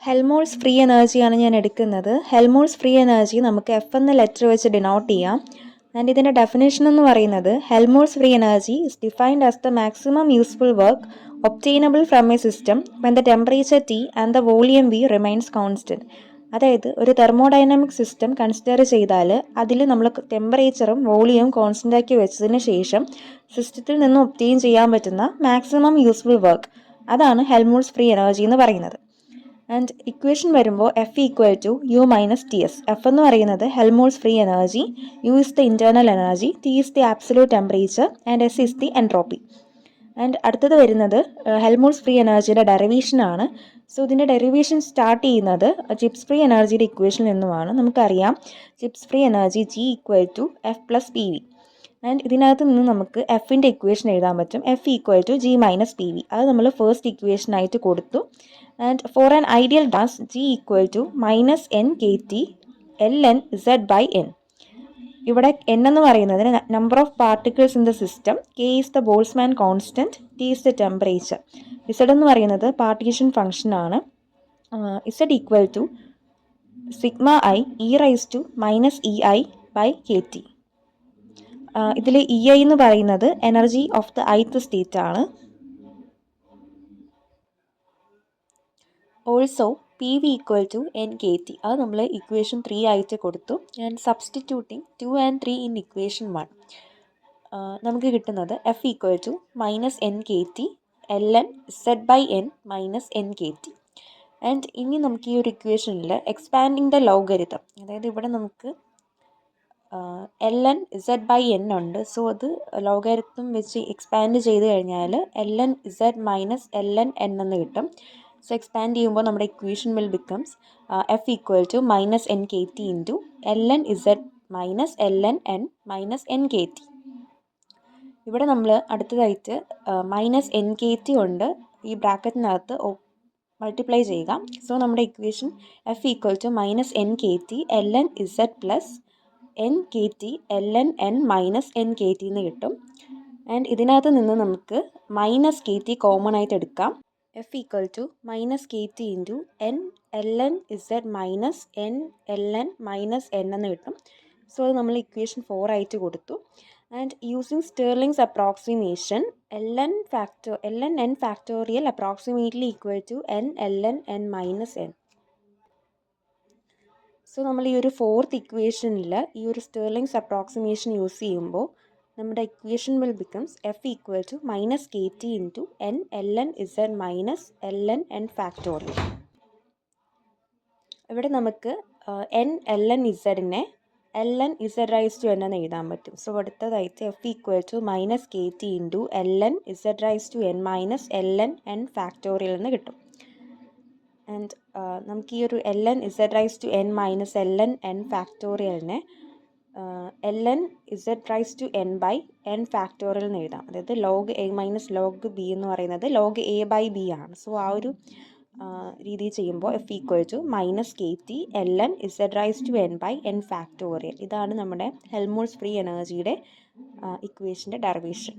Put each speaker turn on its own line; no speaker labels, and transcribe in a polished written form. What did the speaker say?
Helmholtz free എനർജിയാണ് ഞാൻ എടുക്കുന്നത്. ഹെൽമോൾസ് ഫ്രീ എനർജി നമുക്ക് എഫ് എന്ന ലെറ്റർ വെച്ച് ഡിനോട്ട് ചെയ്യാം. ആൻഡ് ഇതിൻ്റെ ഡെഫിനേഷൻ എന്ന് പറയുന്നത് Helmholtz free energy is defined as the maximum useful work obtainable from a system when the temperature T and the volume V remains constant. അതായത് ഒരു thermodynamic system consider ചെയ്താൽ അതിൽ നമ്മൾ ടെമ്പറേച്ചറും വോളിയവും കോൺസ്റ്റൻ്റ് ആക്കി വെച്ചതിന് ശേഷം സിസ്റ്റത്തിൽ നിന്ന് ഒബ്റ്റെയിൻ ചെയ്യാൻ പറ്റുന്ന മാക്സിമം യൂസ്ഫുൾ വർക്ക്, അതാണ് ഹെൽമോൾസ് ഫ്രീ എനർജി എന്ന് പറയുന്നത്. ആൻഡ് ഇക്വേഷൻ വരുമ്പോൾ F equal to U minus T S. F എന്ന് പറയുന്നത് Helmholtz free energy, U is the internal energy, T is the absolute temperature and S is the entropy. And അടുത്തത് വരുന്നത് Helmholtz free എനർജിയുടെ ഡെറിവേഷനാണ്. So ഇതിൻ്റെ derivation start ചെയ്യുന്നത് Gibbs free എനർജിയുടെ ഇക്വേഷനിൽ നിന്നുമാണ്. നമുക്കറിയാം Gibbs free energy G equal to F plus P V. And ഇതിനകത്ത് നിന്ന് നമുക്ക് എഫിൻ്റെ ഇക്വേഷൻ എഴുതാൻ പറ്റും. F equal to G minus P V. അത് നമ്മൾ ഫസ്റ്റ് ഇക്വേഷനായിട്ട് കൊടുത്തു. And for an ideal gas G equal to minus N K T L N Z by N. ഇവിടെ എൻ എന്ന് പറയുന്നത് number of particles in the system, K is the Boltzmann constant, T is the temperature. Z എന്ന് പറയുന്നത് partition function ആണ്. Z equal to sigma I E rice to minus E I by K T. ഇതിൽ E I എന്ന് പറയുന്നത് energy of the ith state ആണ്. Also P V equal to N K T. അത് നമ്മൾ equation 3 ആയിട്ട് കൊടുത്തു. And substituting 2 and 3 in equation 1 നമുക്ക് കിട്ടുന്നത് F equal to minus N K T L N Z by N minus N K T. And ഇനി നമുക്ക് ഈ ഒരു ഇക്വേഷനിൽ എക്സ്പാൻഡിങ് ദ ലോഗരിതം, അതായത് ഇവിടെ നമുക്ക് L N Z by N ഉണ്ട്. സോ അത് ലോഗരിതം വെച്ച് എക്സ്പാൻഡ് ചെയ്ത് കഴിഞ്ഞാൽ L N Z minus L N N എന്ന് കിട്ടും. സോ എക്സ്പാൻഡ് ചെയ്യുമ്പോൾ നമ്മുടെ equation will becomes F equal to minus N K T into L N Z minus L N N minus N K T. ഇവിടെ നമ്മൾ അടുത്തതായിട്ട് minus N K T കൊണ്ട് ഈ ബ്രാക്കറ്റിനകത്ത് മൾട്ടിപ്ലൈ ചെയ്യുക. സോ നമ്മുടെ equation F equal to minus N K T L N Z plus N K T L N N minus N K T എന്ന് കിട്ടും. ആൻഡ് ഇതിനകത്ത് നിന്ന് നമുക്ക് മൈനസ് കെ ടി കോമൺ ആയിട്ട് എടുക്കാം. F equal to minus K T into N L N Z minus N L N minus N എന്ന് കിട്ടും. So അത് നമ്മൾ ഇക്വേഷൻ 4 ആയിട്ട് കൊടുത്തു. And using Stirling's approximation L N N factorial approximately equal to N L N N minus N. So നമ്മൾ ഈ ഒരു 4th ഇക്വേഷനിൽ ഈ ഒരു സ്റ്റെർലിംഗ്സ് അപ്രോക്സിമേഷൻ യൂസ് ചെയ്യുമ്പോൾ നമ്മുടെ equation will becomes F equal to minus K T into N L N Z minus L N N factorial. ഇവിടെ നമുക്ക് എൻ എൽ എൻ ഇസഡിനെ L N Z raise to N എന്ന് എഴുതാൻ പറ്റും. സോ അടുത്തതായിട്ട് F equal to minus K T into L N Z raise to N minus L N N factorial എന്ന് കിട്ടും. And നമുക്ക് ഈ ഒരു L N Z raise to N minus L N N ഫാക്ടോറിയലിനെ L N Z raise to N by N factorial എന്ന് എഴുതാം. അതായത് log A minus log B എന്ന് പറയുന്നത് ലോഗ് എ ബൈ ബി ആണ്. സോ ആ ഒരു രീതി ചെയ്യുമ്പോൾ F equal to minus K T L N Z raise to N by N factorial. ഇതാണ് നമ്മുടെ ഹെൽമോൾസ് ഫ്രീ എനർജിയുടെ ഇക്വേഷൻ്റെ ഡെറിവേഷൻ.